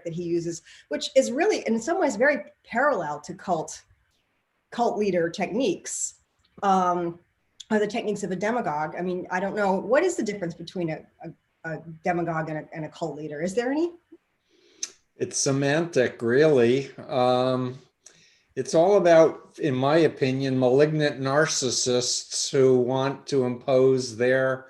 that he uses, which is really, in some ways, very parallel to cult leader techniques, or the techniques of a demagogue. I mean, I don't know, what is the difference between a demagogue and a cult leader? Is there any? It's semantic, really. It's all about, in my opinion, malignant narcissists who want to impose their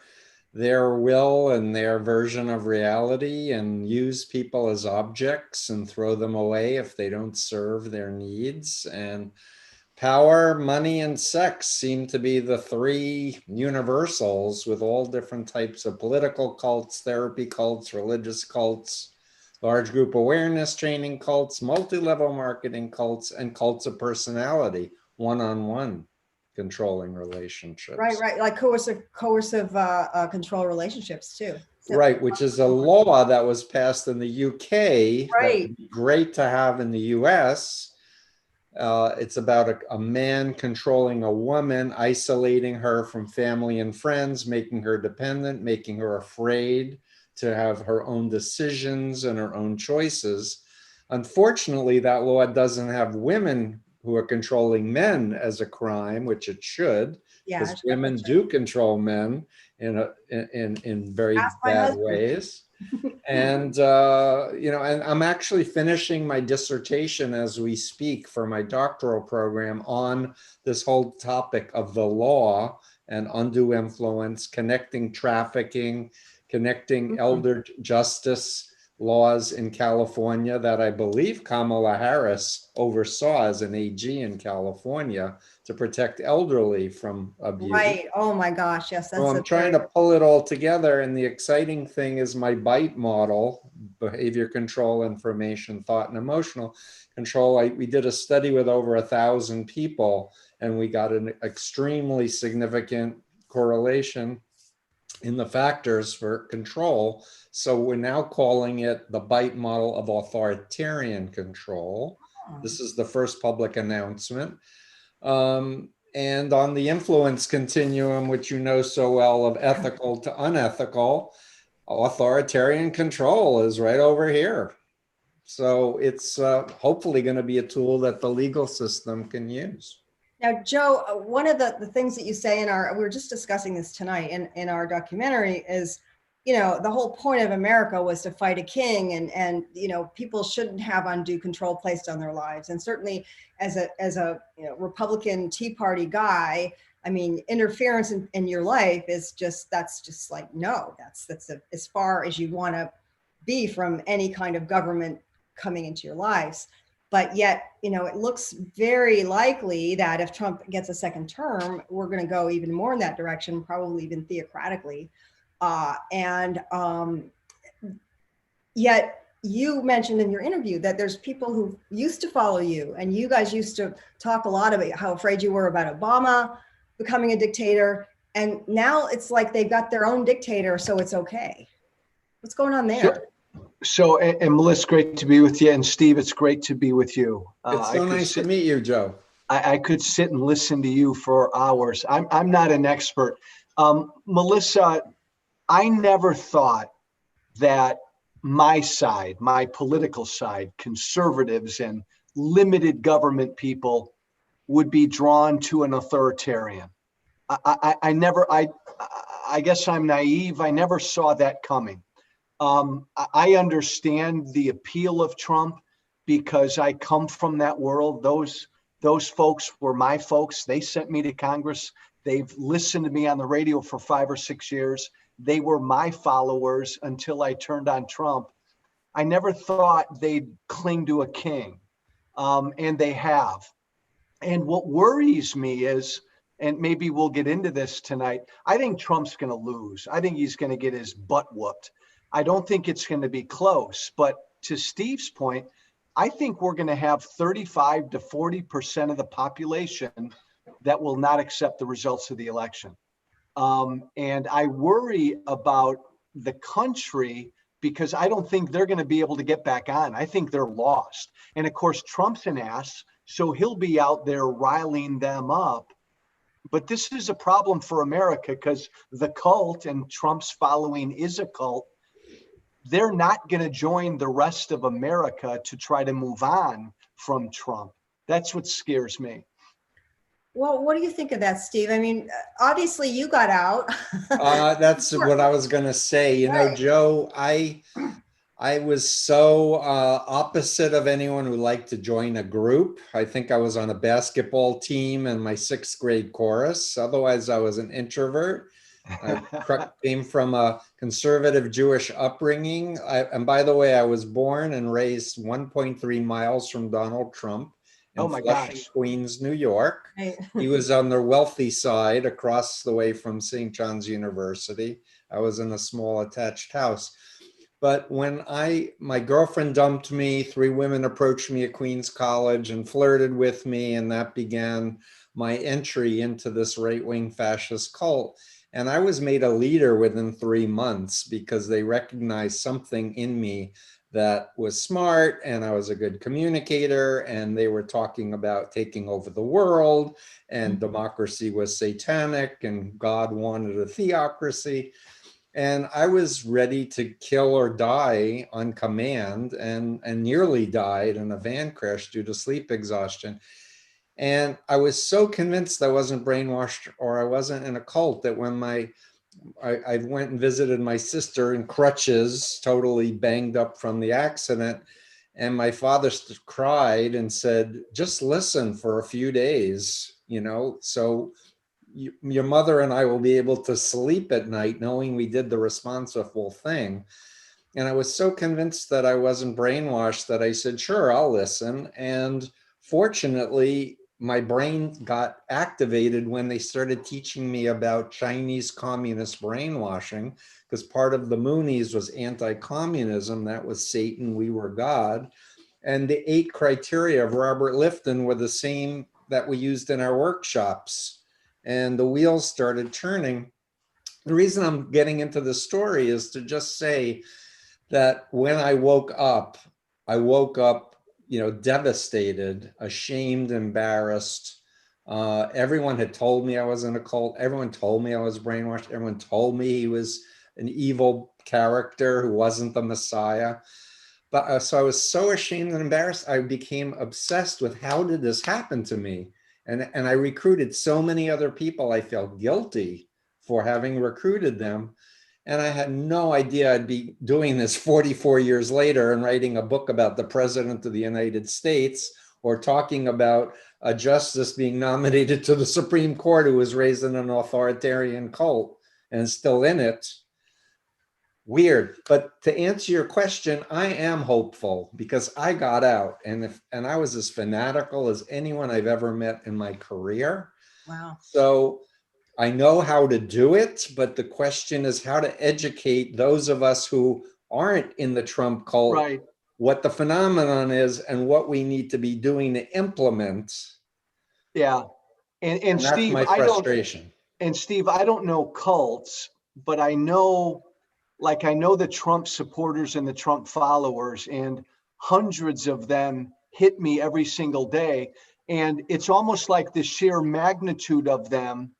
will and their version of reality and use people as objects and throw them away if they don't serve their needs. And power, money, and sex seem to be the three universals, with all different types of political cults, therapy cults, religious cults, large group awareness training cults, multi-level marketing cults, and cults of personality, one-on-one controlling relationships. Right. Like coercive control relationships too. So, right, which is a law that was passed in the UK that would be great to have in the US. It's about a man controlling a woman, isolating her from family and friends, making her dependent, making her afraid to have her own decisions and her own choices. Unfortunately, that law doesn't have women who are controlling men as a crime, which it should, because women do control men in very bad ways. And and I'm actually finishing my dissertation as we speak for my doctoral program on this whole topic of the law and undue influence, connecting trafficking, connecting elder justice laws in California that I believe Kamala Harris oversaw as an AG in California to protect elderly from abuse. Right. Oh my gosh. Yes. So I'm trying to pull it all together. And the exciting thing is my BITE model, behavior control, information, thought, and emotional control. We did a study with over 1,000 people, and we got an extremely significant correlation in the factors for control. So we're now calling it the BITE model of authoritarian control. This is the first public announcement. And on the influence continuum, which you know so well, of ethical to unethical, authoritarian control is right over here. So it's hopefully going to be a tool that the legal system can use. Now, Joe, one of the things that you say we were just discussing this tonight in our documentary is, the whole point of America was to fight a king, and people shouldn't have undue control placed on their lives. And certainly as a Republican Tea Party guy, I mean, interference in your life is that's just like, no, that's as far as you want to be from any kind of government coming into your lives. But yet, it looks very likely that if Trump gets a second term, we're going to go even more in that direction, probably even theocratically. Yet you mentioned in your interview that there's people who used to follow you, and you guys used to talk a lot about how afraid you were about Obama becoming a dictator. And now it's like they've got their own dictator, so it's okay. What's going on there? So, and Melissa, great to be with you. And Steve, it's great to be with you. It's so nice to meet you, Joe. I could sit and listen to you for hours. I'm not an expert. Melissa, I never thought that my side, my political side, conservatives and limited government people would be drawn to an authoritarian. I guess I'm naive. I never saw that coming. I understand the appeal of Trump because I come from that world. Those folks were my folks. They sent me to Congress. They've listened to me on the radio for 5 or 6 years. They were my followers until I turned on Trump. I never thought they'd cling to a king, and they have. And what worries me is, and maybe we'll get into this tonight, I think Trump's going to lose. I think he's going to get his butt whooped. I don't think it's going to be close. But to Steve's point, I think we're going to have 35 to 40% of the population that will not accept the results of the election. And I worry about the country because I don't think they're going to be able to get back on. I think they're lost. And of course, Trump's an ass, so he'll be out there riling them up. But this is a problem for America because the cult, and Trump's following is a cult, they're not going to join the rest of America to try to move on from Trump. That's what scares me. Well, what do you think of that, Steve? I mean, obviously you got out. That's what I was going to say. You know, Right. Joe, I was so opposite of anyone who liked to join a group. I think I was on a basketball team in my 6th grade chorus. Otherwise, I was an introvert. I came from a conservative Jewish upbringing. And by the way, I was born and raised 1.3 miles from Donald Trump Oh in my Flushing, gosh. Queens, New York. Right. He was on the wealthy side across the way from St. John's University. I was in a small attached house. But when my girlfriend dumped me, 3 women approached me at Queens College and flirted with me, and that began my entry into this right-wing fascist cult. And I was made a leader within 3 months because they recognized something in me that was smart, and I was a good communicator, and they were talking about taking over the world, and democracy was satanic, and God wanted a theocracy. And I was ready to kill or die on command, and nearly died in a van crash due to sleep exhaustion. And I was so convinced I wasn't brainwashed or I wasn't in a cult that when I went and visited my sister in crutches, totally banged up from the accident, and my father cried and said, just listen for a few days, so your mother and I will be able to sleep at night knowing we did the responsible thing. And I was so convinced that I wasn't brainwashed that I said, sure, I'll listen. And fortunately, my brain got activated when they started teaching me about Chinese communist brainwashing, because part of the Moonies was anti-communism. That was Satan, we were God. And the 8 criteria of Robert Lifton were the same that we used in our workshops. And the wheels started turning. The reason I'm getting into the story is to just say that when I woke up, devastated, ashamed, embarrassed. Everyone had told me I was in a cult. Everyone told me I was brainwashed. Everyone told me he was an evil character who wasn't the Messiah. But so I was so ashamed and embarrassed, I became obsessed with how did this happen to me? And I recruited so many other people. I felt guilty for having recruited them. And I had no idea I'd be doing this 44 years later and writing a book about the president of the United States, or talking about a justice being nominated to the Supreme Court who was raised in an authoritarian cult and still in it. Weird. But to answer your question, I am hopeful because I got out, and I was as fanatical as anyone I've ever met in my career. Wow. So I know how to do it, but the question is how to educate those of us who aren't in the Trump cult, Right. what the phenomenon is and what we need to be doing to implement. Yeah. And And that's Steve, my frustration. I don't know cults, but I know the Trump supporters and the Trump followers, and hundreds of them hit me every single day. And it's almost like the sheer magnitude of them.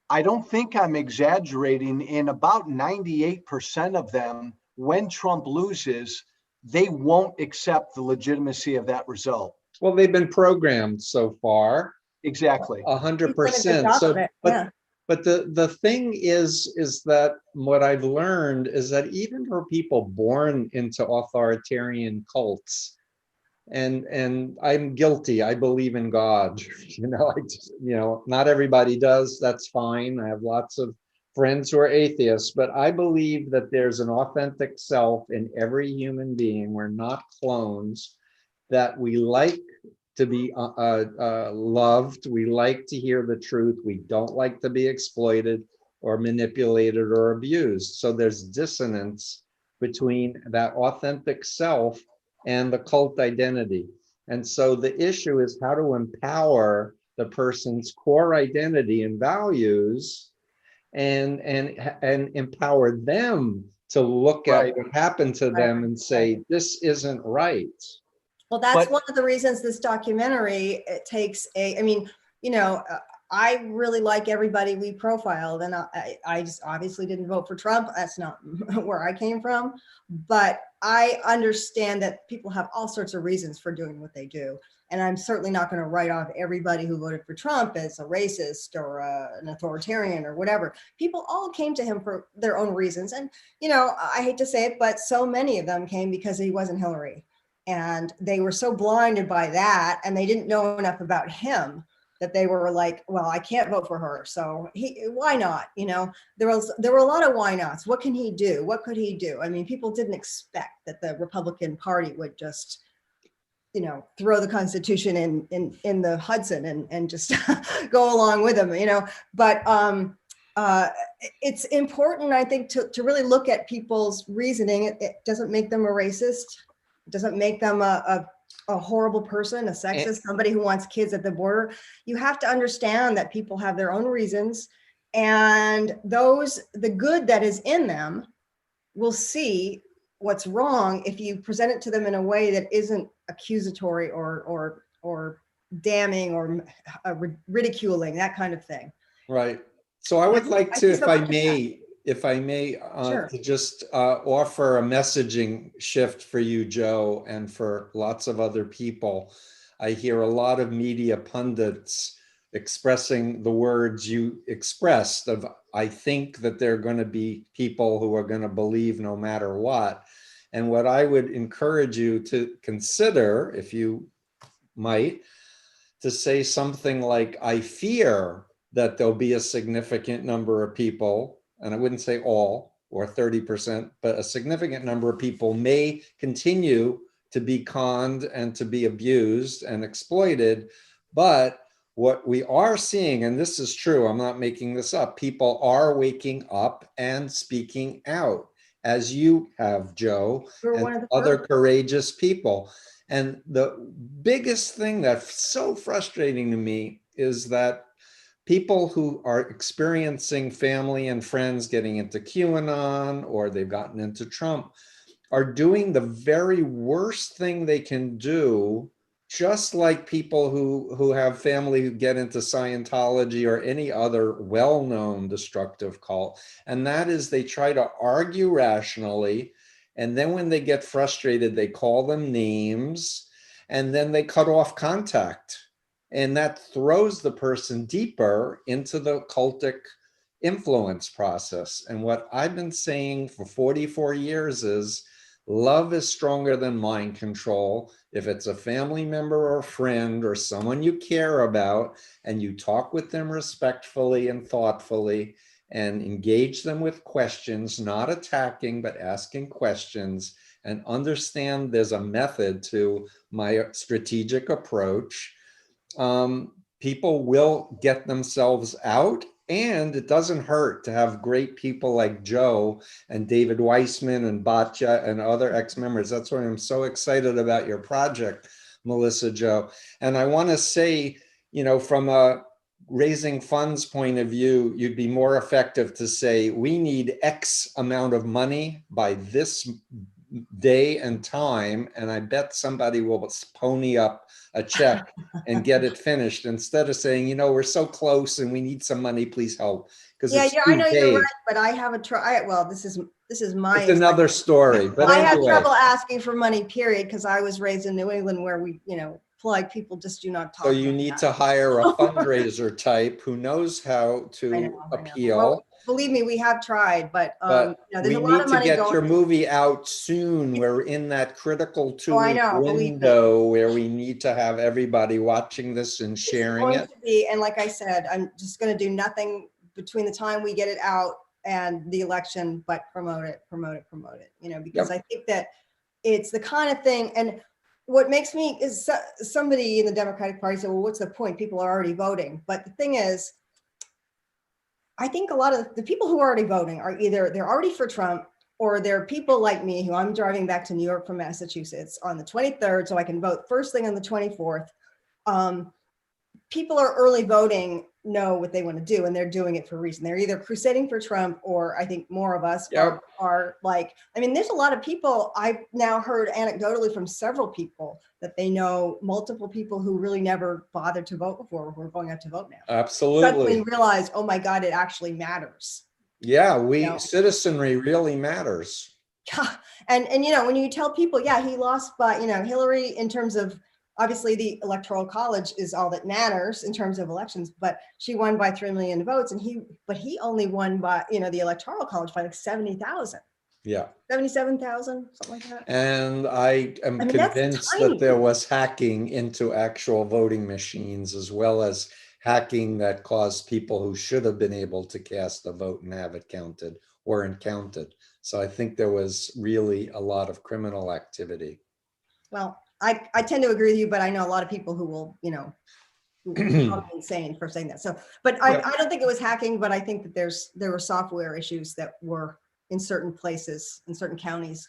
I don't think I'm exaggerating. In about 98% of them, when Trump loses, they won't accept the legitimacy of that result. Well, they've been programmed so far. Exactly. 100%. So, yeah. but the thing is that what I've learned is that even for people born into authoritarian cults, and I'm guilty, I believe in God, not everybody does, that's fine. I have lots of friends who are atheists, but I believe that there's an authentic self in every human being. We're not clones, that we like to be loved. We like to hear the truth. We don't like to be exploited or manipulated or abused. So there's dissonance between that authentic self and the cult identity. And so the issue is how to empower the person's core identity and values, and empower them to look at what happened to them and say, this isn't right. Well, that's one of the reasons this documentary takes I really like everybody we profiled, and I just obviously didn't vote for Trump. That's not where I came from, but I understand that people have all sorts of reasons for doing what they do. And I'm certainly not going to write off everybody who voted for Trump as a racist or an authoritarian or whatever. People all came to him for their own reasons. And, you know, I hate to say it, but so many of them came because he wasn't Hillary. And they were so blinded by that, and they didn't know enough about him, that they were like, well, I can't vote for her. So why not? You know, there were a lot of why nots. What can he do? What could he do? I mean, people didn't expect that the Republican Party would just, you know, throw the Constitution in the Hudson and just go along with them, you know. But it's important, I think, to really look at people's reasoning. It doesn't make them a racist. It doesn't make them a horrible person, a sexist, somebody who wants kids at the border. You have to understand that people have their own reasons, and the good that is in them will see what's wrong if you present it to them in a way that isn't accusatory or damning or ridiculing, that kind of thing. Right. So I would like to, if I may, Sure. to just offer a messaging shift for you, Joe, and for lots of other people. I hear a lot of media pundits expressing the words you expressed of, I think that there are going to be people who are going to believe no matter what. And what I would encourage you to consider, if you might, to say something like, I fear that there'll be a significant number of people, and I wouldn't say all or 30%, but a significant number of people may continue to be conned and to be abused and exploited. But what we are seeing, and this is true, I'm not making this up, people are waking up and speaking out, as you have, Joe, and other courageous people. And the biggest thing that's so frustrating to me is that people who are experiencing family and friends getting into QAnon, or they've gotten into Trump, are doing the very worst thing they can do, just like people who have family who get into Scientology or any other well-known destructive cult. And that is, they try to argue rationally, and then when they get frustrated, they call them names, and then they cut off contact. And that throws the person deeper into the cultic influence process. And what I've been saying for 44 years is, love is stronger than mind control. If it's a family member or a friend or someone you care about, and you talk with them respectfully and thoughtfully, and engage them with questions, not attacking, but asking questions, and understand there's a method to my strategic approach, people will get themselves out. And it doesn't hurt to have great people like Joe and David Weissman and Batya and other ex-members. That's why I'm so excited about your project, Melissa, Joe. And I want to say, you know, from a raising funds point of view, you'd be more effective to say, we need X amount of money by this day and time, and I bet somebody will pony up a check and get it finished, instead of saying, you know, we're so close and we need some money, please help. Because yeah, I know you're right, but I have well, this is my, it's another story. But I anyway, have trouble asking for money, period, because I was raised in New England where we, you know, polite people just do not talk. So you need to hire a fundraiser type who knows how to appeal. Well, believe me, we have tried, but you know, there's a lot of money going. We need to get your movie out soon. We're in that critical 2-week window where we need to have everybody watching this and sharing it. And like I said, I'm just going to do nothing between the time we get it out and the election, but promote it, you know, because I think that it's the kind of thing. And what makes me is somebody in the Democratic Party said, well, what's the point? People are already voting. But the thing is, I think a lot of the people who are already voting are either they're already for Trump, or they're people like me who I'm driving back to New York from Massachusetts on the 23rd so I can vote first thing on the 24th. people are early voting know what they want to do, and they're doing it for a reason. They're either crusading for Trump, or I think more of us are like, I mean, there's a lot of people I've now heard anecdotally from several people that they know, multiple people who really never bothered to vote before, who are going out to vote now. Absolutely. Suddenly realize, oh my God, it actually matters. Yeah, citizenry really matters. And when you tell people, yeah, he lost by, Hillary, in terms of, obviously the electoral college is all that matters in terms of elections, but she won by 3 million votes, and he only won by, the electoral college by like 70,000. Yeah. 77,000, something like that. And I am convinced that there was hacking into actual voting machines, as well as hacking that caused people who should have been able to cast a vote and have it counted weren't counted. So I think there was really a lot of criminal activity. Well, I tend to agree with you, but I know a lot of people who will, who are insane for saying that. So, but I don't think it was hacking, but I think that there were software issues that were in certain places, in certain counties.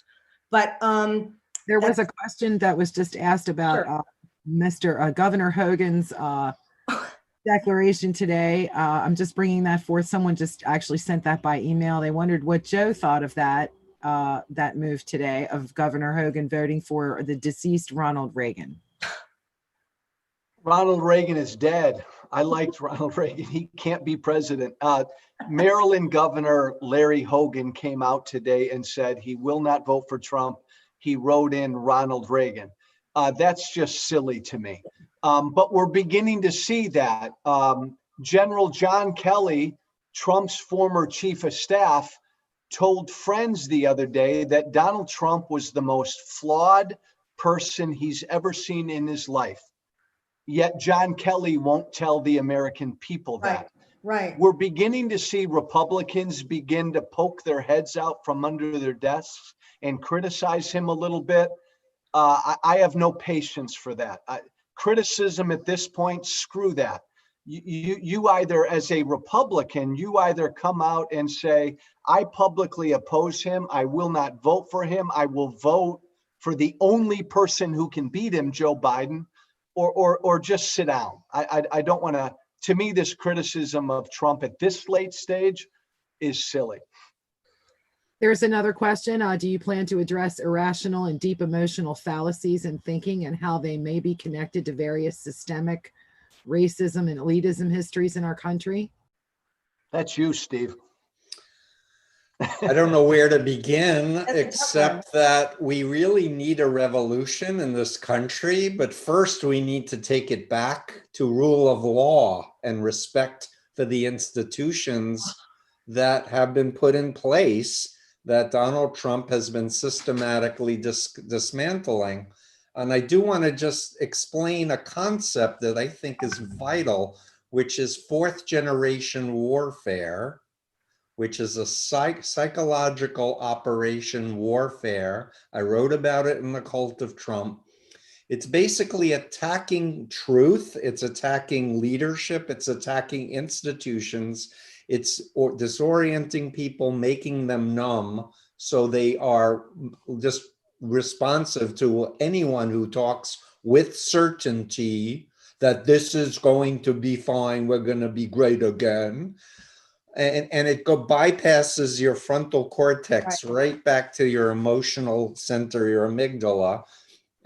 But there was a question that was just asked about Mr. Governor Hogan's declaration today. I'm just bringing that forth. Someone just actually sent that by email. They wondered what Joe thought of that move today of Governor Hogan voting for the deceased Ronald Reagan. Ronald Reagan is dead. I liked Ronald Reagan. He can't be president. Maryland Governor Larry Hogan came out today and said he will not vote for Trump. He wrote in Ronald Reagan. That's just silly to me. But we're beginning to see that. General John Kelly, Trump's former chief of staff, told friends the other day that Donald Trump was the most flawed person he's ever seen in his life. Yet John Kelly won't tell the American people that. Right. We're beginning to see Republicans begin to poke their heads out from under their desks and criticize him a little bit. I have no patience for that. Criticism at this point, screw that. You either, as a Republican, you either come out and say, I publicly oppose him. I will not vote for him. I will vote for the only person who can beat him, Joe Biden, or just sit down. I don't want to me, this criticism of Trump at this late stage is silly. There's another question. Do you plan to address irrational and deep emotional fallacies in thinking and how they may be connected to various systemic racism and elitism histories in our country? That's you, Steve. I don't know where to begin, except that we really need a revolution in this country. But first, we need to take it back to rule of law and respect for the institutions that have been put in place that Donald Trump has been systematically dismantling. And I do want to just explain a concept that I think is vital, which is fourth generation warfare, which is a psychological operation warfare. I wrote about it in The Cult of Trump. It's basically attacking truth. It's attacking leadership. It's attacking institutions. It's disorienting people, making them numb, so they are just responsive to anyone who talks with certainty that this is going to be fine, we're going to be great again. And it bypasses your frontal cortex right back to your emotional center, your amygdala.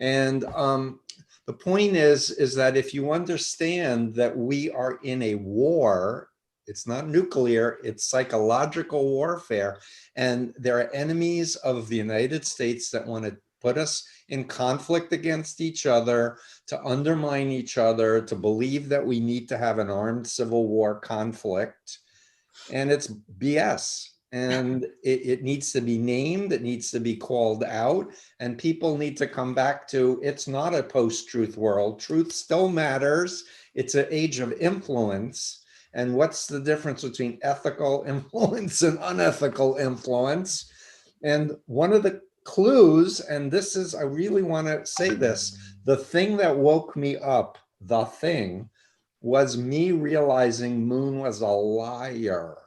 And the point is that if you understand that we are in a war, it's not nuclear, it's psychological warfare. And there are enemies of the United States that want to put us in conflict against each other, to undermine each other, to believe that we need to have an armed civil war conflict. And it's BS. And it needs to be named, it needs to be called out, and people need to come back to, it's not a post-truth world. Truth still matters. It's an age of influence. And what's the difference between ethical influence and unethical influence? And one of the clues, and this is, I really want to say this, the thing that woke me up, was me realizing Moon was a liar,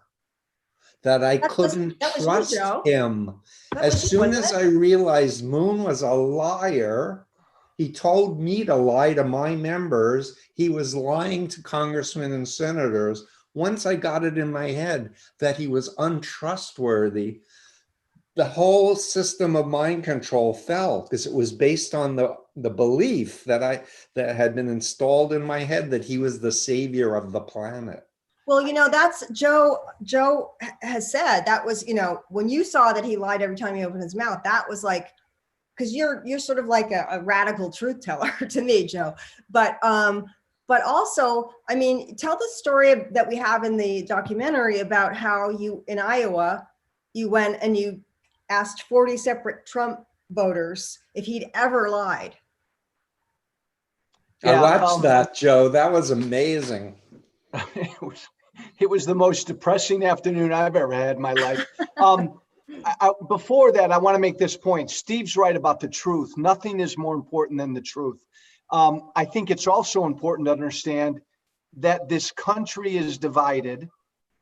that I couldn't trust him. As soon as I realized Moon was a liar, He told me to lie to my members. He was lying to congressmen and senators. Once I got it in my head that he was untrustworthy, the whole system of mind control fell, because it was based on the belief that had been installed in my head that he was the savior of the planet. Well, that's Joe has said that was, when you saw that he lied every time he opened his mouth, that was like, because you're sort of like a radical truth teller to me, Joe. But also, I mean, tell the story that we have in the documentary about how you, in Iowa, you went and you asked 40 separate Trump voters if he'd ever lied. I watched that, Joe. That was amazing. It was the most depressing afternoon I've ever had in my life. Before that, I want to make this point. Steve's right about the truth. Nothing is more important than the truth. I think it's also important to understand that this country is divided.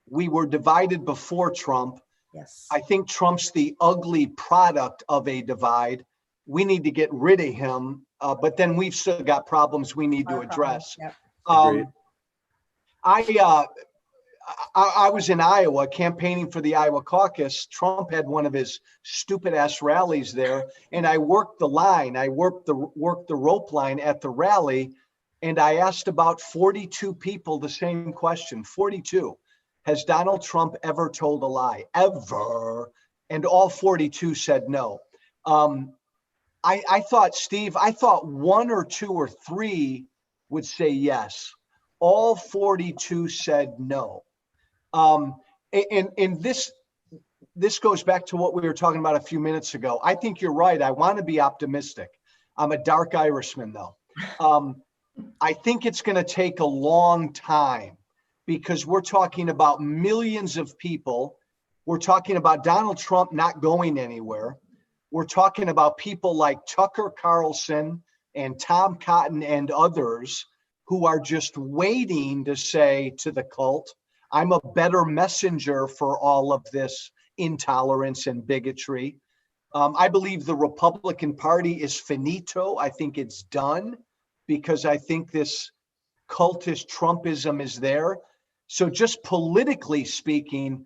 We were divided before Trump. Yes. I think Trump's the ugly product of a divide. We need to get rid of him, but then we've still got problems we need to address. Yep. I was in Iowa campaigning for the Iowa caucus. Trump had one of his stupid ass rallies there, and I worked the line. I worked the rope line at the rally, and I asked about 42 people the same question. 42. Has Donald Trump ever told a lie? Ever? And all 42 said no. I thought, Steve, one or two or three would say yes. All 42 said no. And this goes back to what we were talking about a few minutes ago. I think you're right. I want to be optimistic. I'm a dark Irishman, though. I think it's going to take a long time, because we're talking about millions of people. We're talking about Donald Trump not going anywhere. We're talking about people like Tucker Carlson and Tom Cotton and others who are just waiting to say to the cult, I'm a better messenger for all of this intolerance and bigotry. I believe the Republican Party is finito. I think it's done, because I think this cultist Trumpism is there. So just politically speaking,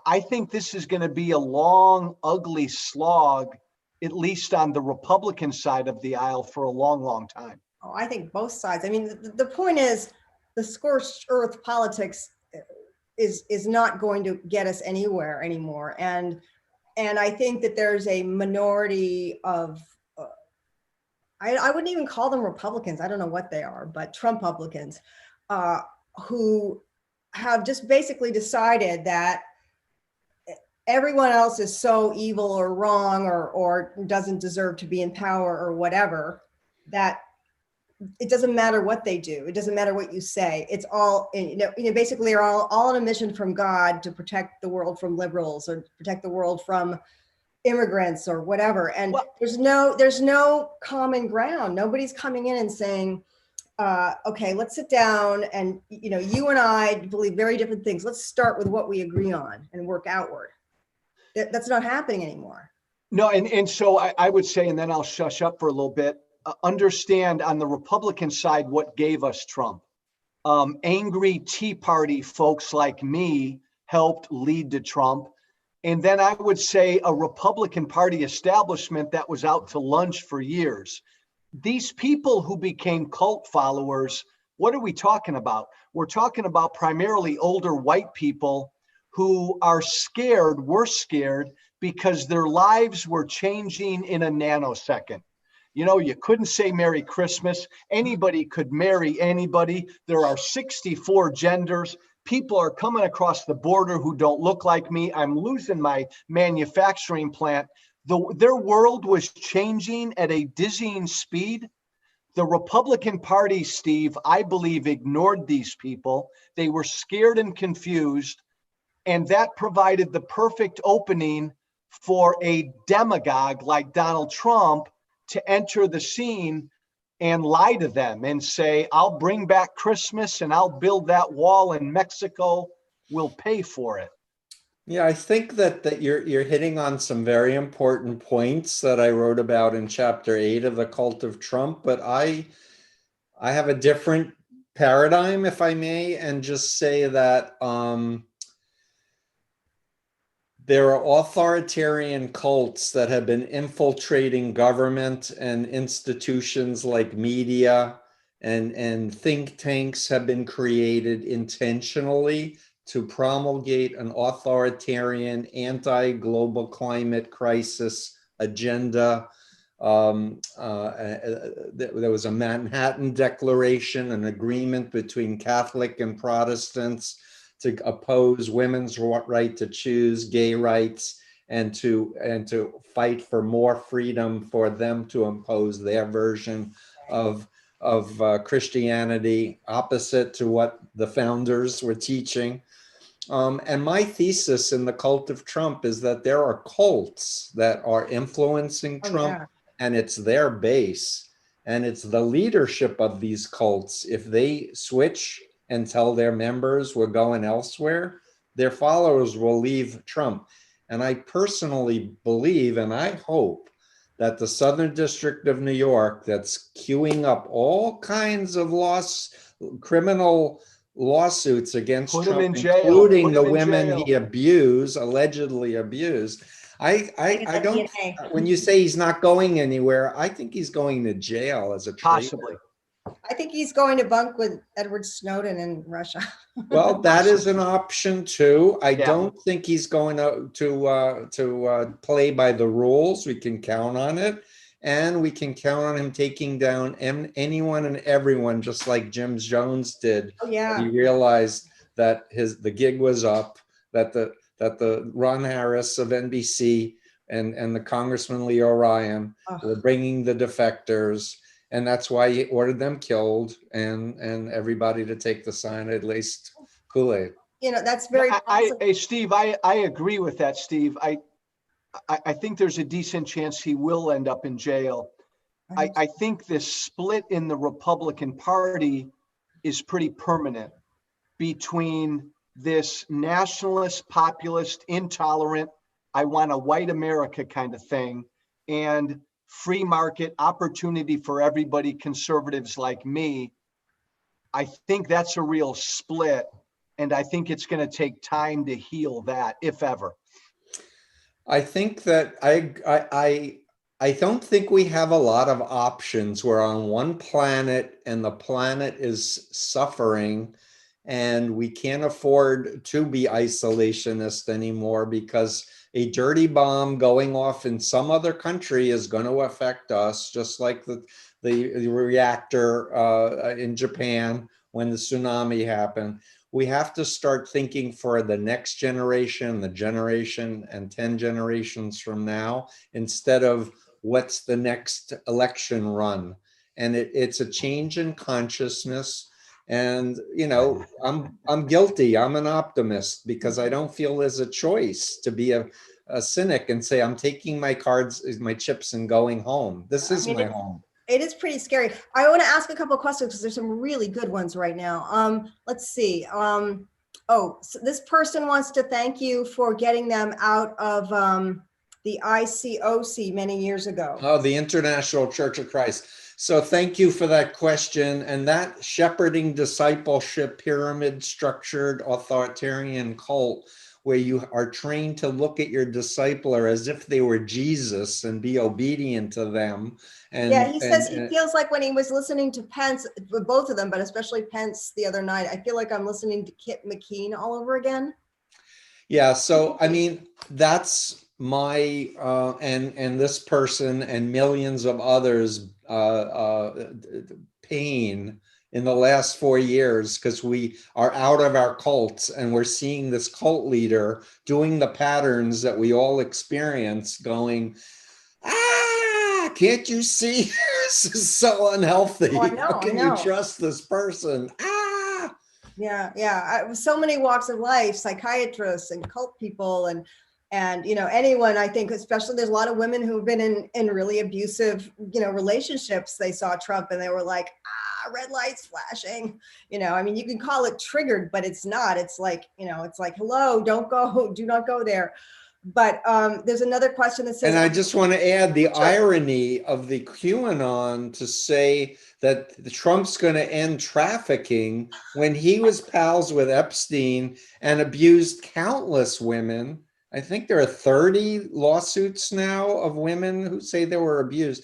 I think this is going to be a long, ugly slog, at least on the Republican side of the aisle, for a long, long time. Oh, I think both sides. I mean, the point is, the scorched earth politics is not going to get us anywhere anymore. And I think that there's a minority of, I wouldn't even call them Republicans. I don't know what they are, but Trump-publicans, who have just basically decided that everyone else is so evil or wrong or doesn't deserve to be in power or whatever, that it doesn't matter what they do. It doesn't matter what you say. It's all, basically they're all on a mission from God to protect the world from liberals or protect the world from immigrants or whatever. And there's no common ground. Nobody's coming in and saying, okay, let's sit down and, you and I believe very different things. Let's start with what we agree on and work outward. That's not happening anymore. No, and so I would say, and then I'll shush up for a little bit, understand on the Republican side what gave us Trump. Angry Tea Party folks like me helped lead to Trump. And then I would say a Republican Party establishment that was out to lunch for years. These people who became cult followers, what are we talking about? We're talking about primarily older white people who are scared, were scared, because their lives were changing in a nanosecond. You couldn't say Merry Christmas. Anybody could marry anybody. There are 64 genders. People are coming across the border who don't look like me. I'm losing my manufacturing plant. Their world was changing at a dizzying speed. The Republican Party, Steve, I believe, ignored these people. They were scared and confused. And that provided the perfect opening for a demagogue like Donald Trump to enter the scene and lie to them and say, I'll bring back Christmas and I'll build that wall in Mexico. We'll pay for it. Yeah, I think that you're hitting on some very important points that I wrote about in chapter 8 of The Cult of Trump, but I have a different paradigm, if I may, and just say that there are authoritarian cults that have been infiltrating government and institutions like media, and think tanks have been created intentionally to promulgate an authoritarian anti-global climate crisis agenda. There was a Manhattan Declaration, an agreement between Catholic and Protestants to oppose women's right to choose, gay rights, and to fight for more freedom for them to impose their version of Christianity, opposite to what the founders were teaching. And my thesis in The Cult of Trump is that there are cults that are influencing Trump, yeah. and it's their base. And it's the leadership of these cults. If they switch and tell their members we're going elsewhere, their followers will leave Trump. And I personally believe, and I hope, that the Southern District of New York, that's queuing up all kinds of criminal lawsuits against Put him Trump, in jail. including Put the him in women jail. he allegedly abused. I don't, DNA. when you say he's not going anywhere, I think he's going to jail as a traitor. Possibly. I think he's going to bunk with Edward Snowden in Russia. Well, that is an option too. I Yeah. don't think he's going to play by the rules. We can count on it, and we can count on him taking down anyone and everyone, just like Jim Jones did. Oh yeah. He realized that the gig was up. That the Ron Harris of NBC and the Congressman Leo Ryan were bringing the defectors. And that's why he ordered them killed, and everybody to take the cyanide laced Kool-Aid. You know, that's very possible. Hey, Steve, I agree with that, Steve. I think there's a decent chance he will end up in jail. I think this split in the Republican Party is pretty permanent between this nationalist, populist, intolerant, I want a white America kind of thing, and free market opportunity for everybody, conservatives like me. I think that's a real split, and I think it's going to take time to heal that, if ever. I think that I don't think we have a lot of options. We're on one planet, and the planet is suffering, and we can't afford to be isolationist anymore, because a dirty bomb going off in some other country is going to affect us, just like the reactor in Japan when the tsunami happened. We have to start thinking for the next generation, the generation and 10 generations from now, instead of what's the next election run. And it's a change in consciousness. And, you know, I'm guilty. I'm an optimist, because I don't feel there's a choice to be a cynic and say, I'm taking my chips and going home. This is my home. It is pretty scary. I want to ask a couple of questions because there's some really good ones right now. Let's see. So this person wants to thank you for getting them out of the ICOC many years ago. Oh, the International Church of Christ. So thank you for that question. And that shepherding discipleship, pyramid structured authoritarian cult, where you are trained to look at your discipler as if they were Jesus and be obedient to them. And yeah, he says he feels like when he was listening to Pence, both of them, but especially Pence the other night, I feel like I'm listening to Kit McKean all over again. Yeah, so I mean, that's my and this person and millions of others pain in the last 4 years, because we are out of our cults and we're seeing this cult leader doing the patterns that we all experience, going, can't you see? This is so unhealthy. Oh, I know, how can you trust this person? Yeah. So many walks of life, psychiatrists and cult people, And, anyone, I think, especially there's a lot of women who've been in really abusive, relationships. They saw Trump and they were like, red lights flashing, I mean, you can call it triggered, but it's not. It's like, it's like, hello, don't go, do not go there. But there's another question that says, and I just want to add the Sure. irony of the QAnon to say that the Trump's going to end trafficking when he was pals with Epstein and abused countless women. I think there are 30 lawsuits now of women who say they were abused.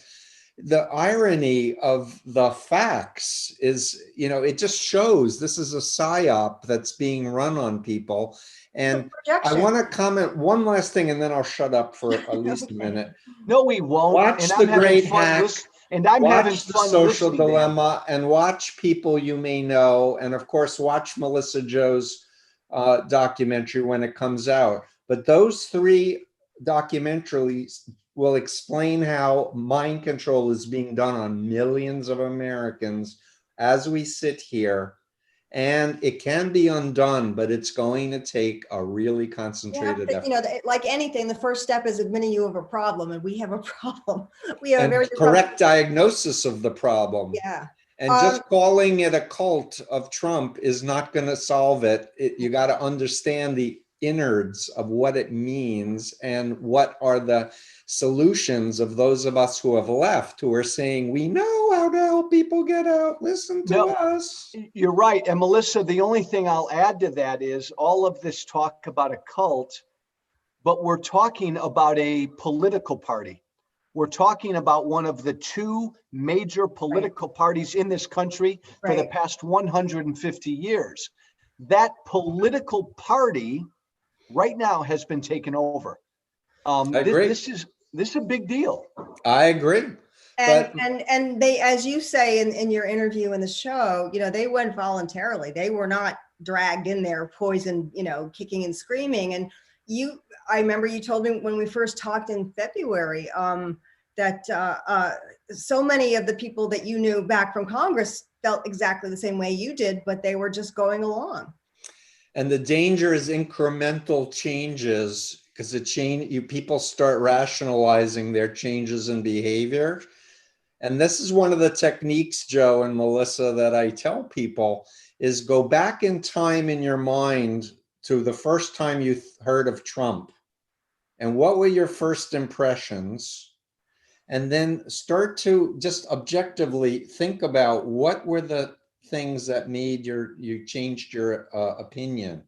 The irony of the facts is, it just shows this is a psyop that's being run on people. And I want to comment one last thing, and then I'll shut up for at least a minute. No, we won't. Watch and The Great Hack. And I'm having Watch The fun Social listening Dilemma, and watch People You May Know. And of course, watch Melissa Joe's documentary when it comes out. But those 3 documentaries will explain how mind control is being done on millions of Americans as we sit here. And it can be undone, but it's going to take a really concentrated effort. Like anything, the first step is admitting you have a problem, and we have a problem. We have and a very correct diagnosis of the problem. Yeah. And just calling it a cult of Trump is not going to solve it. You got to understand the innards of what it means and what are the solutions of those of us who have left, who are saying, we know how to help people get out. Listen to us. You're right. And Melissa, the only thing I'll add to that is all of this talk about a cult, but we're talking about a political party. We're talking about one of the 2 major political parties in this country for the past 150 years. That political party right now has been taken over. I agree. This is a big deal. I agree. And they, as you say in your interview in the show, they went voluntarily. They were not dragged in there, poisoned, kicking and screaming. And I remember you told me when we first talked in February that so many of the people that you knew back from Congress felt exactly the same way you did, but they were just going along. And the danger is incremental changes, because people start rationalizing their changes in behavior. And this is one of the techniques, Joe and Melissa, that I tell people is go back in time in your mind to the first time you heard of Trump. And what were your first impressions? And then start to just objectively think about what were the things that made you changed your opinion.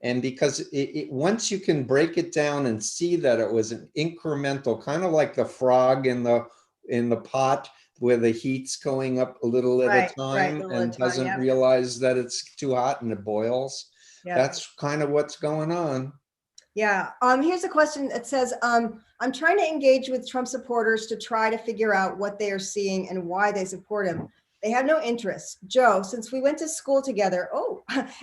And because once you can break it down and see that it was an incremental, kind of like the frog in the pot where the heat's going up a little at a time and doesn't realize that it's too hot and it boils. That's kind of what's going on. Yeah. Here's a question that says, I'm trying to engage with Trump supporters to try to figure out what they are seeing and why they support him. They have no interest. Joe, since we went to school together,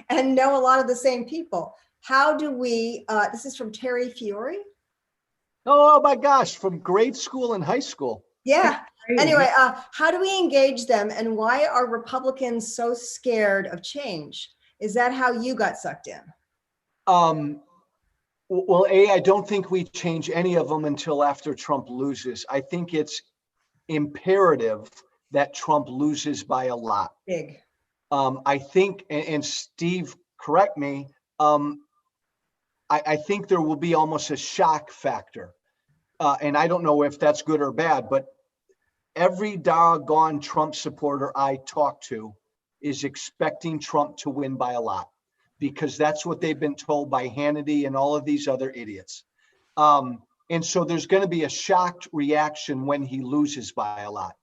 and know a lot of the same people, how do we, this is from Terry Fiore. Oh my gosh, from grade school and high school. Yeah. Anyway, how do we engage them, and why are Republicans so scared of change? Is that how you got sucked in? Well, I don't think we change any of them until after Trump loses. I think it's imperative that Trump loses by a lot. Big. I think, and Steve, correct me, I think there will be almost a shock factor. And I don't know if that's good or bad, but every doggone Trump supporter I talk to is expecting Trump to win by a lot, because that's what they've been told by Hannity and all of these other idiots. And so there's going to be a shocked reaction when he loses by a lot.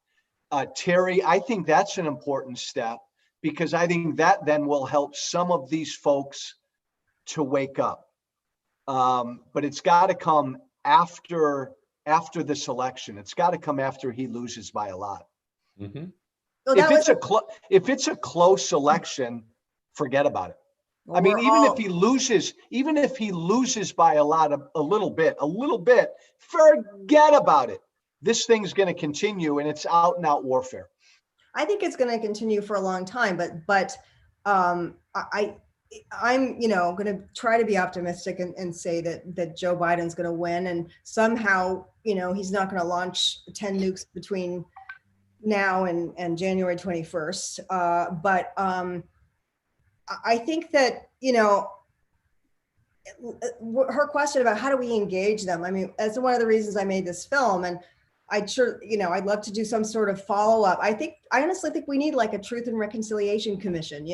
Terry, I think that's an important step, because I think that then will help some of these folks to wake up. But it's got to come after this election. It's got to come after he loses by a lot. Mm-hmm. So if it's a close election, forget about it. Well, I mean, even if he loses by a little bit, forget about it. This thing's going to continue, and it's out and out warfare. I think it's going to continue for a long time, but I'm, going to try to be optimistic and say that Joe Biden's going to win, and somehow, he's not going to launch 10 nukes between now and January 21st. But I think that, her question about how do we engage them? I mean, that's one of the reasons I made this film, and I'd I'd love to do some sort of follow up. I honestly think we need like a Truth and Reconciliation Commission,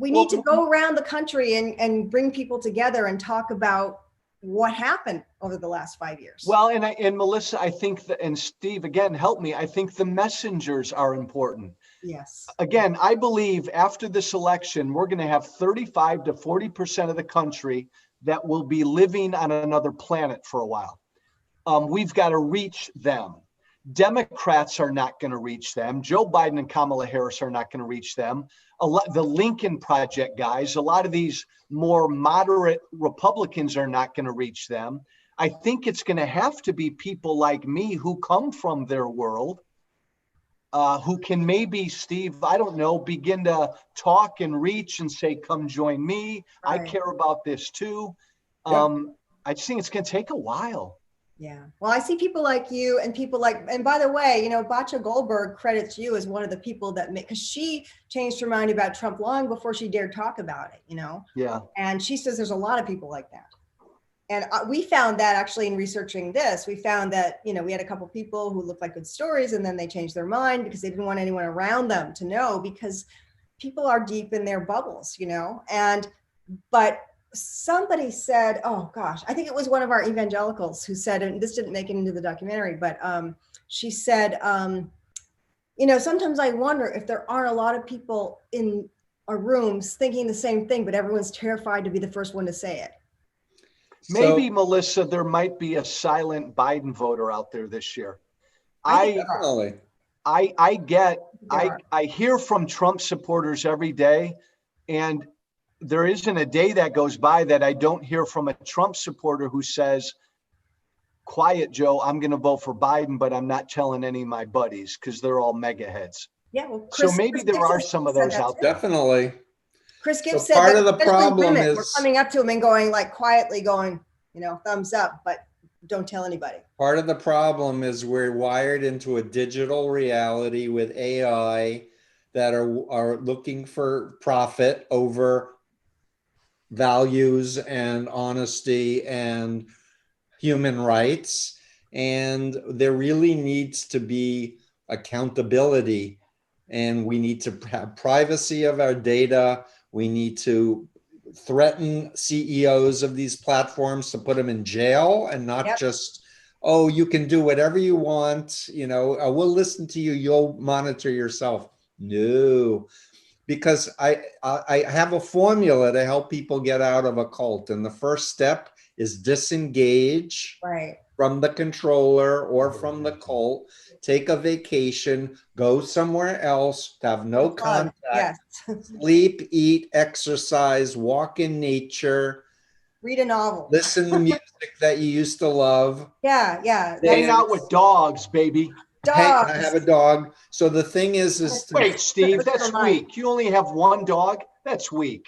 we need to go around the country and bring people together and talk about what happened over the last 5 years. Well, and Melissa, I think that, and Steve, again, help me. I think the messengers are important. Yes. Again, I believe after this election, we're going to have 35 to 40% of the country that will be living on another planet for a while. We've got to reach them. Democrats are not going to reach them. Joe Biden and Kamala Harris are not going to reach them. The Lincoln Project guys, a lot of these more moderate Republicans are not going to reach them. I think it's going to have to be people like me who come from their world, who can maybe, Steve, I don't know, begin to talk and reach and say, come join me. Right. I care about this too. Yeah. I just think it's going to take a while. Yeah. Well, I see people like you and people like, and by the way, Bacha Goldberg credits you as one of the people that because she changed her mind about Trump long before she dared talk about it, Yeah. And she says there's a lot of people like that. And we found that actually in researching this, we found that, we had a couple people who looked like good stories and then they changed their mind because they didn't want anyone around them to know, because people are deep in their bubbles, but somebody said, oh gosh, I think it was one of our evangelicals who said, and this didn't make it into the documentary, but she said, sometimes I wonder if there aren't a lot of people in our rooms thinking the same thing, but everyone's terrified to be the first one to say it. Maybe, Melissa, there might be a silent Biden voter out there this year. I hear from Trump supporters every day, and there isn't a day that goes by that I don't hear from a Trump supporter who says, quiet, Joe, I'm going to vote for Biden, but I'm not telling any of my buddies because they're all mega heads. Yeah. Well, so maybe there are some of those out there. Definitely. Chris Gibbs said part that of the problem is we're coming up to him and going like quietly going, thumbs up, but don't tell anybody. Part of the problem is we're wired into a digital reality with AI that are looking for profit over values and honesty and human rights. And there really needs to be accountability, and we need to have privacy of our data. We need to threaten CEOs of these platforms to put them in jail and not just, oh, you can do whatever you want. We'll listen to you. You'll monitor yourself. No. Because I have a formula to help people get out of a cult. And the first step is disengage from the controller or from the cult, take a vacation, go somewhere else, have no contact, sleep, eat, exercise, walk in nature. Read a novel. Listen to music that you used to love. Yeah. Hang out with dogs, baby. Dogs. I have a dog. So the thing is wait, Steve, that's weak. You only have one dog? That's weak.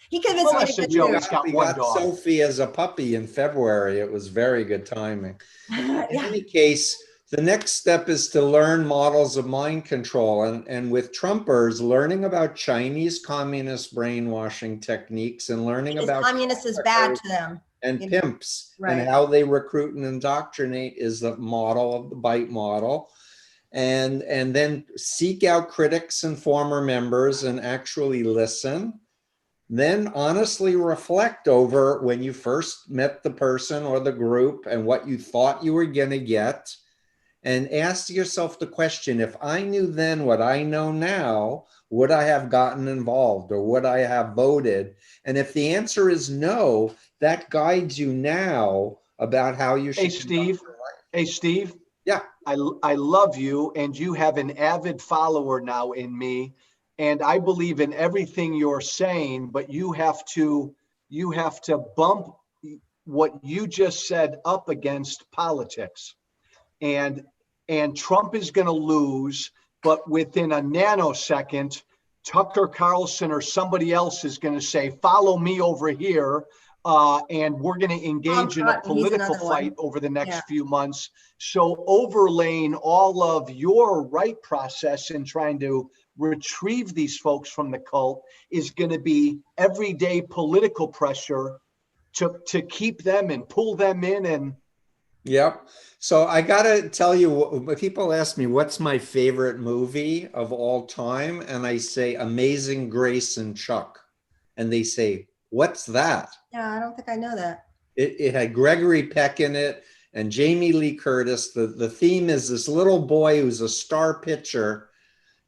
He convinced me to get two. We got Sophie as a puppy in February. It was very good timing. In any case, the next step is to learn models of mind control. And with Trumpers, learning about Chinese communist brainwashing techniques and learning about communist is bad to them. And pimps and how they recruit and indoctrinate is the model of the bite model. And then seek out critics and former members and actually listen. Then honestly reflect over when you first met the person or the group and what you thought you were going to get. And ask yourself the question, if I knew then what I know now, would I have gotten involved or would I have voted? And if the answer is no, that guides you now about how you should. Hey, Steve. Yeah. I love you, and you have an avid follower now in me. And I believe in everything you're saying, but you have to bump what you just said up against politics. And Trump is going to lose, but within a nanosecond, Tucker Carlson or somebody else is going to say, follow me over here. And we're going to engage in a political fight over the next few months. So overlaying all of your right process in trying to retrieve these folks from the cult is going to be everyday political pressure to keep them and pull them in. And yep. So I got to tell you, people ask me, what's my favorite movie of all time? And I say Amazing Grace and Chuck. And they say, what's that? Yeah, I don't think I know that. It had Gregory Peck in it and Jamie Lee Curtis. The theme is this little boy who's a star pitcher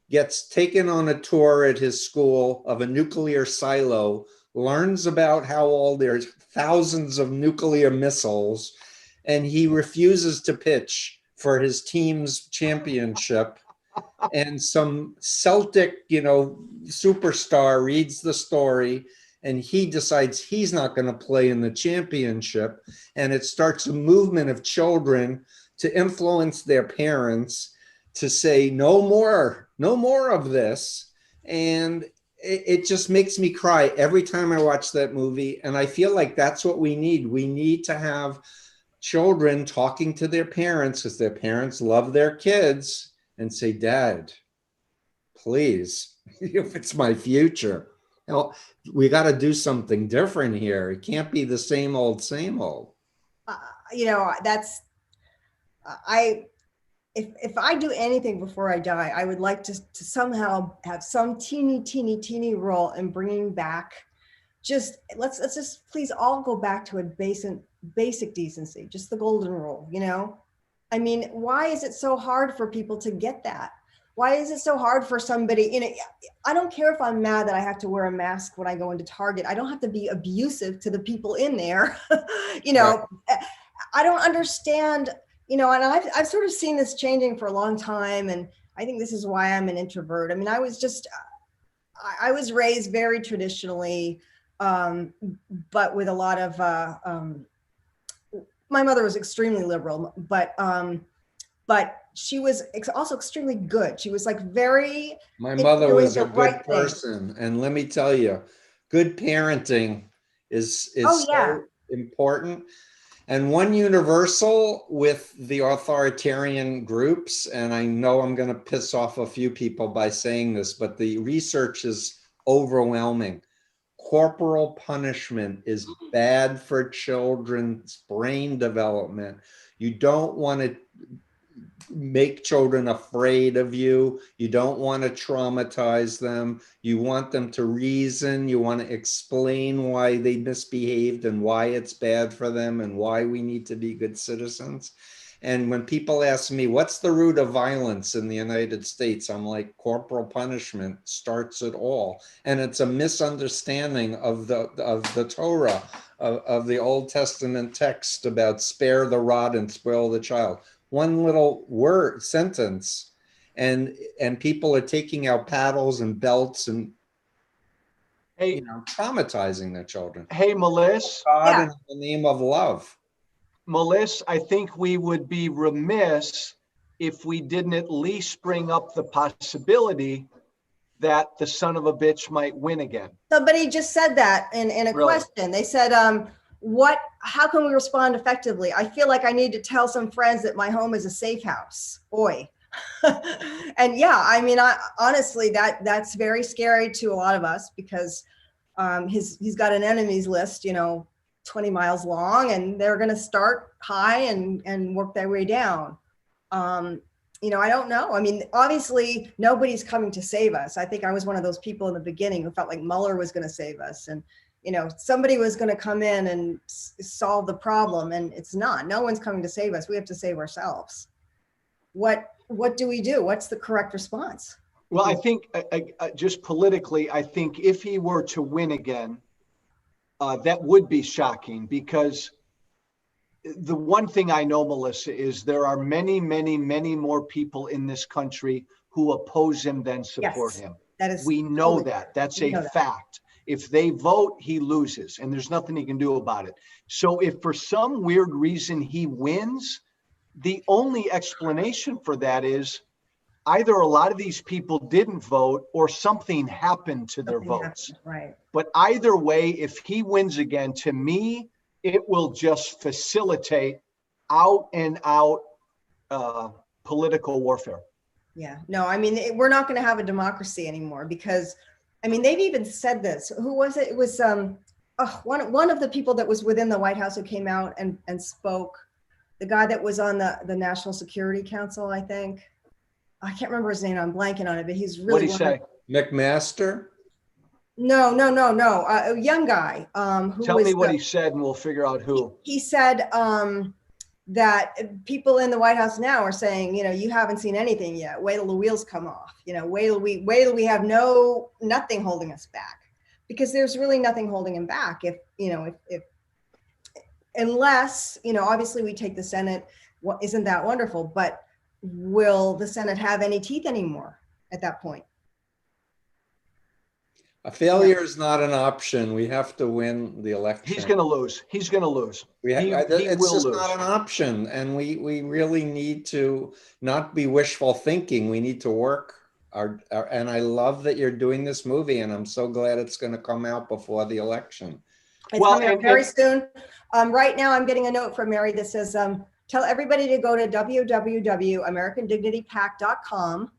gets taken on a tour at his school of a nuclear silo, learns about how all there's thousands of nuclear missiles, and he refuses to pitch for his team's championship. And some Celtic, superstar reads the story and he decides he's not going to play in the championship. And it starts a movement of children to influence their parents to say, no more of this. And it just makes me cry every time I watch that movie. And I feel like that's what we need. We need to have children talking to their parents because their parents love their kids and say, Dad, please, if it's my future, we got to do something different here. It can't be the same old. That's, if I do anything before I die, I would like to somehow have some teeny role in bringing back let's just please all go back to a basic decency, just the golden rule, I mean, why is it so hard for people to get that? Why is it so hard for somebody, I don't care if I'm mad that I have to wear a mask when I go into Target. I don't have to be abusive to the people in there. Right. I don't understand, and I've sort of seen this changing for a long time. And I think this is why I'm an introvert. I mean, I was raised very traditionally, but with a lot of, my mother was extremely liberal, but she was also extremely good. She was like my mother was a good person. And let me tell you, good parenting is so important. And one universal with the authoritarian groups, and I know I'm going to piss off a few people by saying this, but the research is overwhelming. Corporal punishment is bad for children's brain development. You don't want to make children afraid of you. You don't want to traumatize them. You want them to reason. You want to explain why they misbehaved and why it's bad for them and why we need to be good citizens. And when people ask me, what's the root of violence in the United States? I'm like, corporal punishment starts it all. And it's a misunderstanding of the Torah, of the Old Testament text about spare the rod and spoil the child. One little sentence, and people are taking out paddles and belts and traumatizing their children. Hey, Melissa. God in the name of love. Melissa, I think we would be remiss if we didn't at least bring up the possibility that the son of a bitch might win again. Somebody just said that in a question. They said, how can we respond effectively? I feel like I need to tell some friends that my home is a safe house. Boy. And I mean, honestly, that's very scary to a lot of us because he's got an enemies list, 20 miles long, and they're going to start high and work their way down. I don't know. I mean, obviously nobody's coming to save us. I think I was one of those people in the beginning who felt like Mueller was going to save us. And, somebody was going to come in and solve the problem, and it's not. No one's coming to save us. We have to save ourselves. What do we do? What's the correct response? Well, I think just politically, I think if he were to win again, that would be shocking, because the one thing I know, Melissa, is there are many, many, many more people in this country who oppose him than support him. That is, we know that. That's a fact. If they vote, he loses, and there's nothing he can do about it. So if for some weird reason he wins, the only explanation for that is either a lot of these people didn't vote or something happened to their Something votes. happened, right. But either way, if he wins again, to me, it will just facilitate out and out political warfare. Yeah, no, I mean, we're not going to have a democracy anymore because, I mean, they've even said this. Who was it? It was one of the people that was within the White House who came out and spoke. The guy that was on the National Security Council, I think. I can't remember his name. I'm blanking on it, but he's really. What did he say? McMaster? No. A young guy. Tell me what he said, and we'll figure out who. He said that people in the White House now are saying, you haven't seen anything yet. Wait till the wheels come off. Wait till we have nothing holding us back, because there's really nothing holding him back. If unless obviously we take the Senate. Well, isn't that wonderful? But will the Senate have any teeth anymore at that point? A failure is not an option. We have to win the election. He's going to lose. He's going to lose. It's just not an option. And we really need to not be wishful thinking. We need to work and I love that you're doing this movie, and I'm so glad it's going to come out before the election. It's coming out very soon. Right now I'm getting a note from Mary that says, tell everybody to go to www.americandignitypact.com.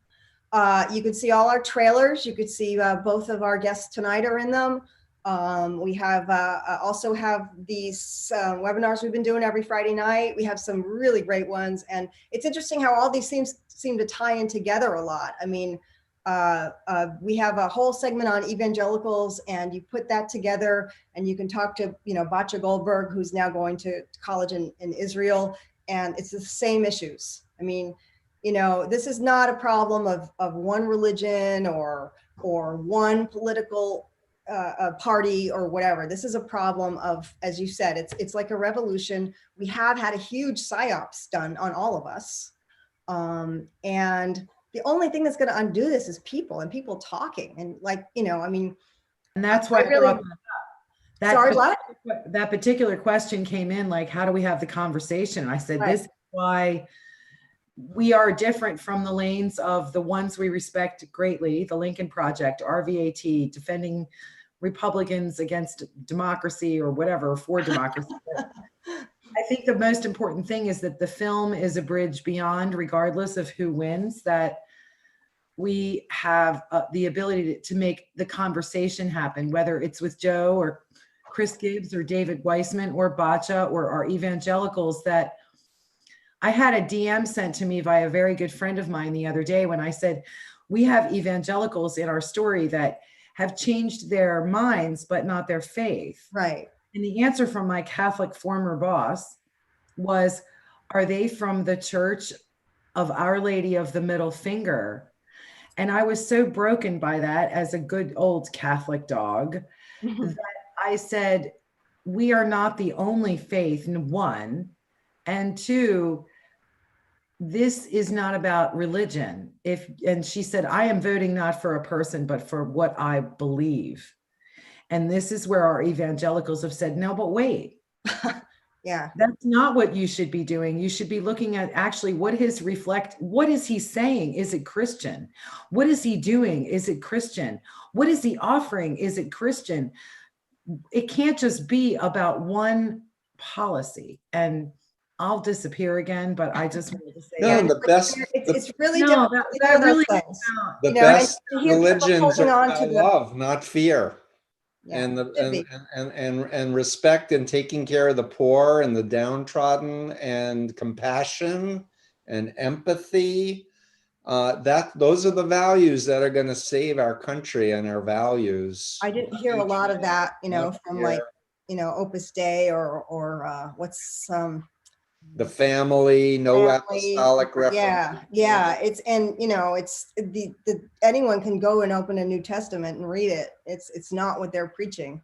You can see all our trailers. You could see both of our guests tonight are in them. We have also have these webinars we've been doing every Friday night. We have some really great ones. And it's interesting how all these things seem to tie in together a lot. I mean, we have a whole segment on evangelicals, and you put that together and you can talk to, Batya Goldberg, who's now going to college in Israel. And it's the same issues. I mean, this is not a problem of one religion or one political party or whatever. This is a problem of, as you said, it's like a revolution. We have had a huge psyops done on all of us. And the only thing that's going to undo this is people talking. And and that's why that particular question came in, like, how do we have the conversation? And I said, This is why we are different from the lanes of the ones we respect greatly, the Lincoln Project, RVAT, defending Republicans against democracy or whatever, for democracy. I think the most important thing is that the film is a bridge beyond, regardless of who wins, that we have the ability to make the conversation happen, whether it's with Joe or Chris Gibbs or David Weissman or Batya or our evangelicals. That I had a DM sent to me by a very good friend of mine the other day when I said, we have evangelicals in our story that have changed their minds, but not their faith. Right. And the answer from my Catholic former boss was, are they from the Church of Our Lady of the Middle Finger? And I was so broken by that as a good old Catholic dog that I said, we are not the only faith, one. And two, this is not about religion. And she said, I am voting not for a person, but for what I believe. And this is where our evangelicals have said, no, but wait. Yeah. That's not what you should be doing. You should be looking at actually what is he saying? Is it Christian? What is he doing? Is it Christian? What is he offering? Is it Christian? It can't just be about one policy. And I'll disappear again, but I just wanted to say it's really difficult. The best religions are about love, not fear. Yeah, and respect and taking care of the poor and the downtrodden and compassion and empathy. Those are the values that are going to save our country and our values. I didn't hear a lot of that, from Opus Dei or what's the family, apostolic reference. Yeah. It's anyone can go and open a New Testament and read it. It's not what they're preaching.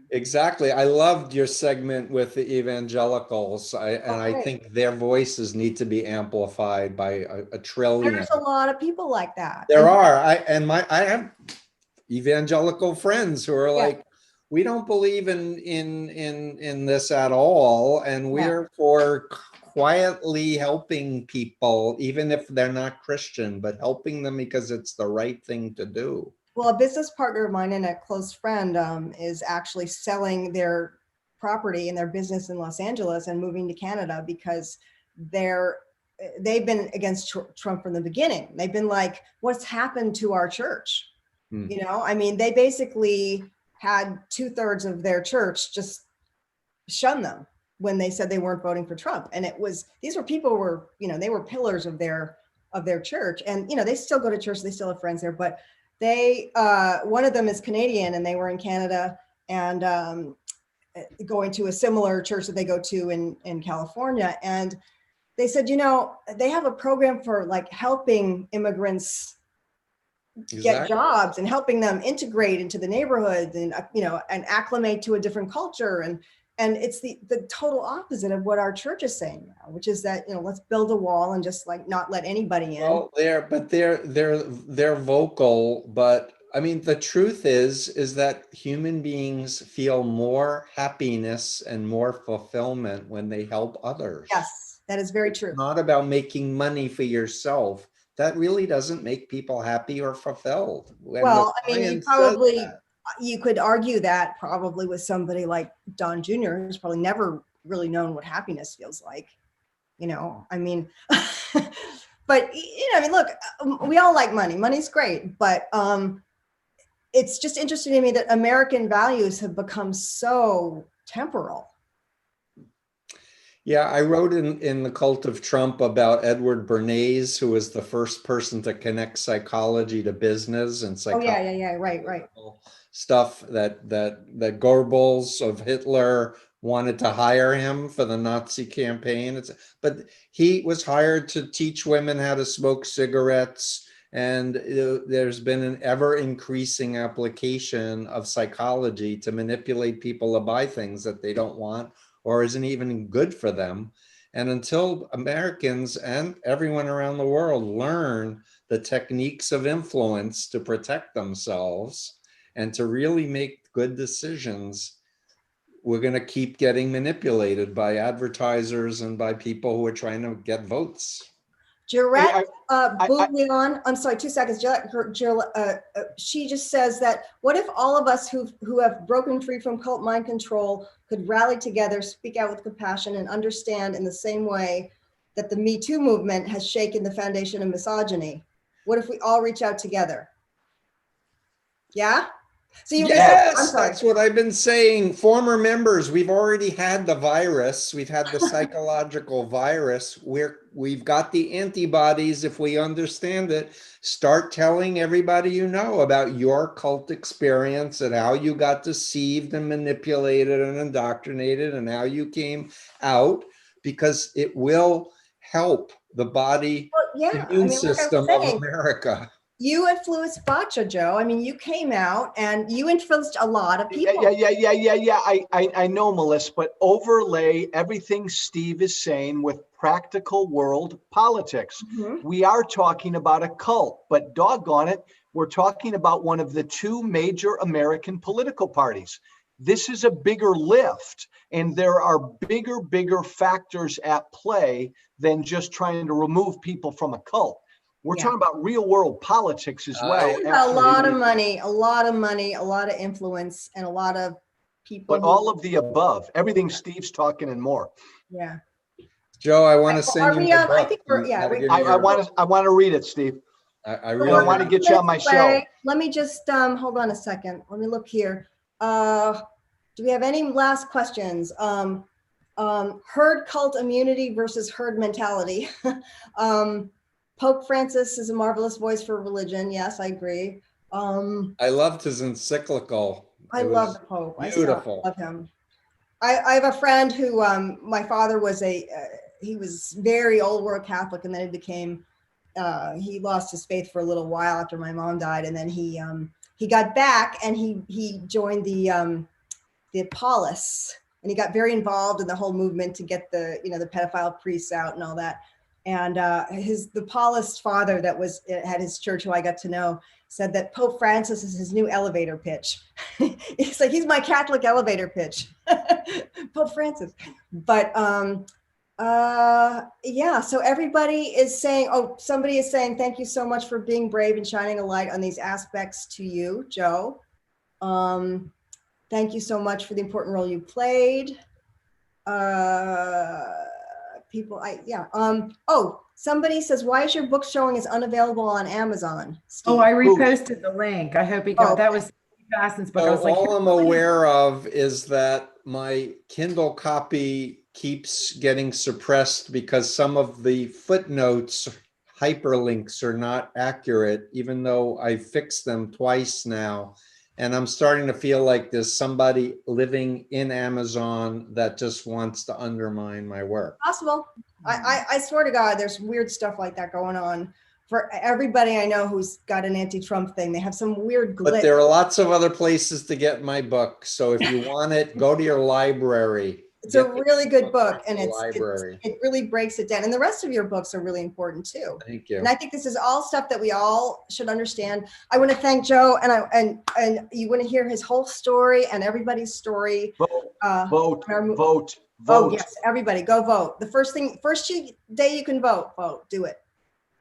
Exactly. I loved your segment with the evangelicals. I think their voices need to be amplified by a trillion. There's a lot of people like that. There are. I have evangelical friends who are like, we don't believe in this at all, and we're for quietly helping people, even if they're not Christian, but helping them because it's the right thing to do. Well, a business partner of mine and a close friend is actually selling their property and their business in Los Angeles and moving to Canada because they've been against Trump from the beginning. They've been like, what's happened to our church? You know, I mean, they basically had 2/3 of their church just shun them when they said they weren't voting for Trump. And these were people who were, you know, they were pillars of their church. And, you know, they still go to church, they still have friends there, but one of them is Canadian and they were in Canada and going to a similar church that they go to in California. And they said, you know, they have a program for like helping immigrants get jobs and helping them integrate into the neighborhoods and, you know, and acclimate to a different culture. And it's the total opposite of what our church is saying now, which is that, you know, let's build a wall and just like not let anybody in. Well, they're vocal, but I mean, the truth is that human beings feel more happiness and more fulfillment when they help others. Yes, that is very true. It's not about making money for yourself. That really doesn't make people happy or fulfilled. Well, I mean, you could argue that probably with somebody like Don Jr., who's probably never really known what happiness feels like, you know, I mean, but, you know, I mean, look, we all like money. Money's great, but it's just interesting to me that American values have become so temporal. Yeah, I wrote in The Cult of Trump about Edward Bernays, who was the first person to connect psychology to business and psychology. Oh, yeah, right. Stuff that Goebbels of Hitler wanted to hire him for the Nazi campaign. But he was hired to teach women how to smoke cigarettes. And there's been an ever increasing application of psychology to manipulate people to buy things that they don't want or isn't even good for them. And until Americans and everyone around the world learn the techniques of influence to protect themselves and to really make good decisions, we're going to keep getting manipulated by advertisers and by people who are trying to get votes. Gillette Bouillon, I'm sorry, 2 seconds. She just says that, what if all of us who have broken free from cult mind control could rally together, speak out with compassion, and understand in the same way that the Me Too movement has shaken the foundation of misogyny? What if we all reach out together? Yeah? So yes, that's what I've been saying. Former members, we've already had the virus. We've had the psychological virus. We've got the antibodies. If we understand it, start telling everybody you know about your cult experience and how you got deceived and manipulated and indoctrinated and how you came out, because it will help the body immune system of America. You influenced Bacha, Joe. I mean, you came out and you influenced a lot of people. Yeah. I know, Melissa, but overlay everything Steve is saying with practical world politics. Mm-hmm. We are talking about a cult, but doggone it, we're talking about one of the two major American political parties. This is a bigger lift, and there are bigger factors at play than just trying to remove people from a cult. We're talking about real world politics as well. A lot of money, a lot of influence, and a lot of people. But all of the above, everything Steve's talking and more. Yeah. Joe, I want to send you my book. I think I want to read it, Steve. I really want to get you on my show. Let me just hold on a second. Let me look here. Do we have any last questions? Herd cult immunity versus herd mentality. Pope Francis is a marvelous voice for religion. Yes, I agree. I loved his encyclical. I love the Pope. Beautiful. I love him. I have a friend who, my father was he was very old world Catholic, and then he became, he lost his faith for a little while after my mom died, and then he got back and he joined the Apollos, and he got very involved in the whole movement to get the pedophile priests out and all that. And the Paulist father that was at his church, who I got to know, said that Pope Francis is his new elevator pitch. He's my Catholic elevator pitch, Pope Francis. But Yeah, so everybody is saying, oh, somebody is saying, thank you so much for being brave and shining a light on these aspects to you, Joe. Thank you so much for the important role you played. Oh, somebody says, why is your book showing as unavailable on Amazon, Steve? Oh, I reposted the link. I hope he got, that Okay. was Bassin's book. I So was like, all I'm aware of is that my Kindle copy keeps getting suppressed because some of the footnotes, hyperlinks are not accurate, even though I fixed them twice now. And I'm starting to feel like there's somebody living in Amazon that just wants to undermine my work. Possible. I swear to God, there's weird stuff like that going on. For everybody I know who's got an anti-Trump thing, they have some weird glitch. But there are lots of other places to get my book. So if you want it, go to your library. It's a really good book, and it really breaks it down. And the rest of your books are really important too. Thank you. And I think this is all stuff that we all should understand. I want to thank Joe, and you want to hear his whole story and everybody's story. Vote. Oh yes, everybody go vote. The first day you can vote, do it.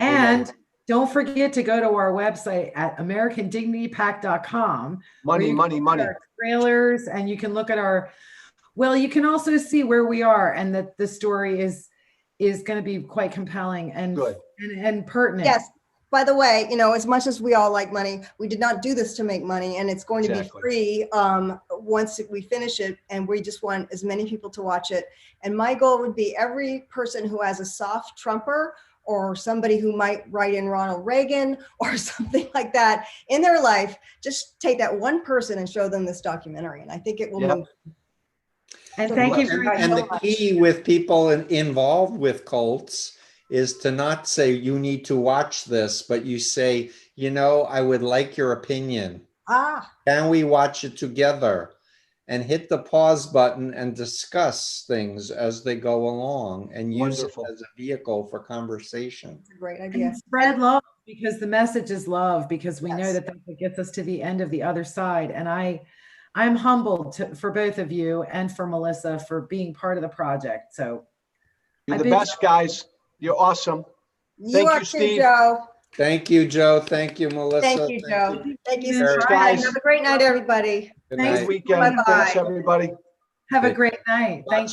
and don't forget to go to our website at americandignitypact.com. Money. Trailers, and you can look at our, well, you can also see where we are, and that the story is going to be quite compelling and Good. and pertinent. Yes. By the way, as much as we all like money, we did not do this to make money, and it's going to be free once we finish it, and we just want as many people to watch it. And my goal would be every person who has a soft Trumper or somebody who might write in Ronald Reagan or something like that in their life, just take that one person and show them this documentary. And I think it will move. And thank you very much. And the key with people involved with cults is to not say you need to watch this, but you say, I would like your opinion. Can we watch it together? And hit the pause button and discuss things as they go along and use it as a vehicle for conversation. That's a great idea. And spread love, because the message is love, because we know that that's what gets us to the end of the other side. And I'm humbled for both of you and for Melissa for being part of the project. So you're the best, guys. You're awesome. Thank you, Steve. Joe. Thank you, Joe. Thank you, Melissa. Thank you, Joe. Thank you, guys. Have a great night, everybody. Good night. Good weekend. Thanks, everybody. Have a great night. Thank you.